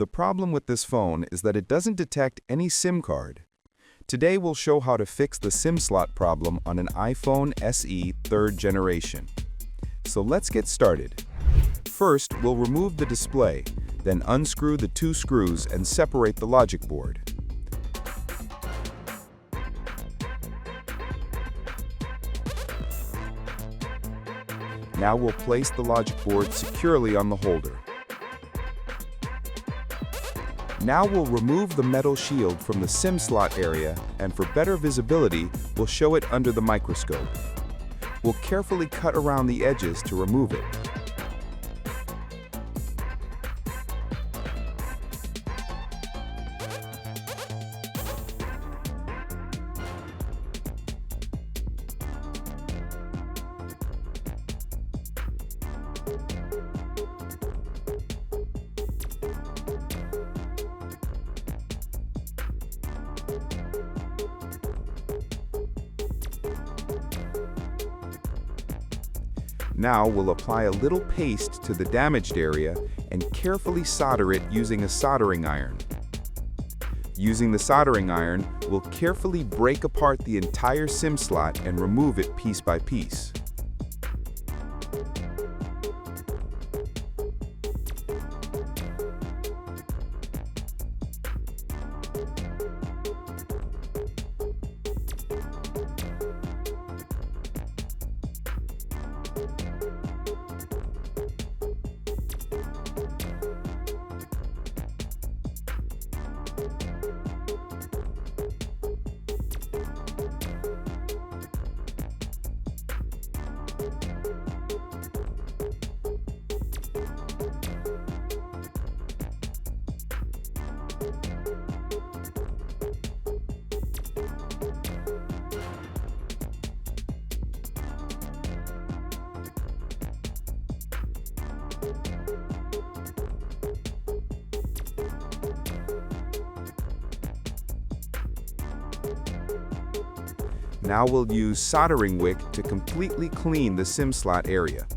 The problem with this phone is that it doesn't detect any SIM card. Today we'll show how to fix the SIM slot problem on an iPhone SE 3rd generation. So let's get started. First, we'll remove the display, then unscrew the 2 screws and separate the logic board. Now we'll place the logic board securely on the holder. Now we'll remove the metal shield from the SIM slot area, and for better visibility, we'll show it under the microscope. We'll carefully cut around the edges to remove it. Now we'll apply a little paste to the damaged area and carefully solder it using a soldering iron. Using the soldering iron, we'll carefully break apart the entire SIM slot and remove it piece by piece. Now we'll use soldering wick to completely clean the SIM slot area.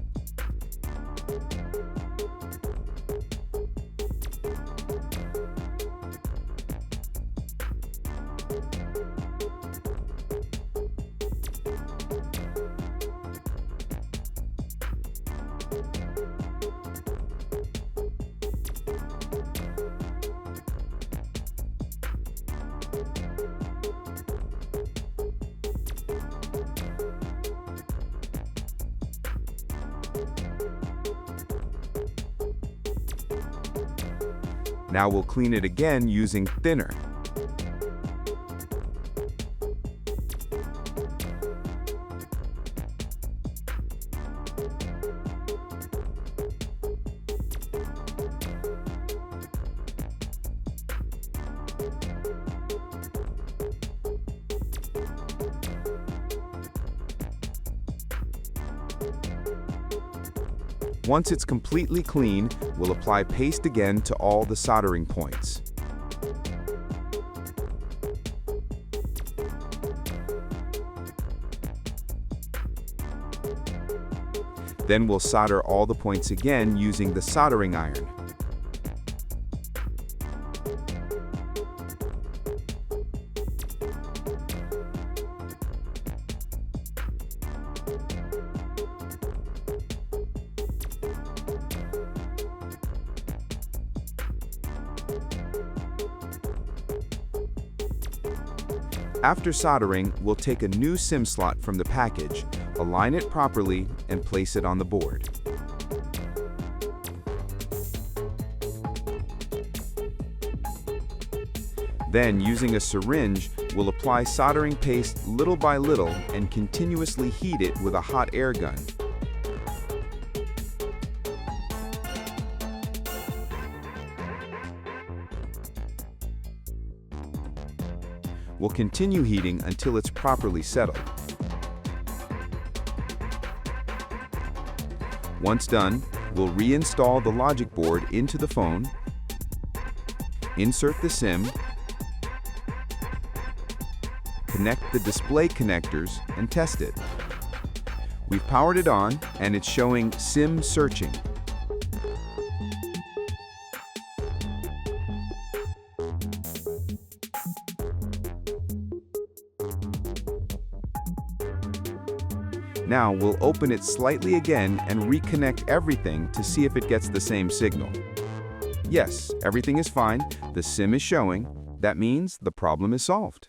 Now we'll clean it again using thinner. Once it's completely clean, we'll apply paste again to all the soldering points. Then we'll solder all the points again using the soldering iron. After soldering, we'll take a new SIM slot from the package, align it properly, and place it on the board. Then, using a syringe, we'll apply soldering paste little by little and continuously heat it with a hot air gun. We'll continue heating until it's properly settled. Once done, we'll reinstall the logic board into the phone, insert the SIM, connect the display connectors, and test it. We've powered it on, and it's showing SIM searching. Now we'll open it slightly again and reconnect everything to see if it gets the same signal. Yes, everything is fine. The SIM is showing. That means the problem is solved.